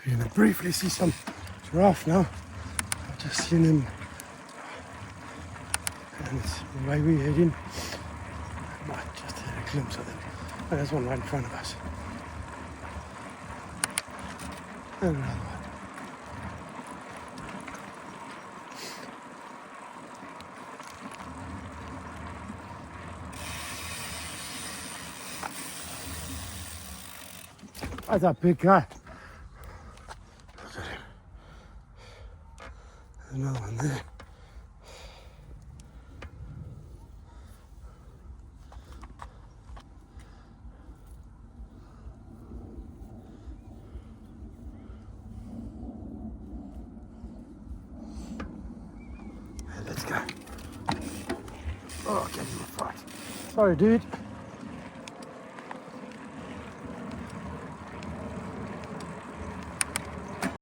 We're gonna briefly see some giraffe now. I've just seen him, and it's why we're heading. Might just had a glimpse of them. And there's one right in front of us. And another one. That's a big guy. Look at him. There's another one there. Hey, let's go. Oh, give him a fight. Sorry, dude.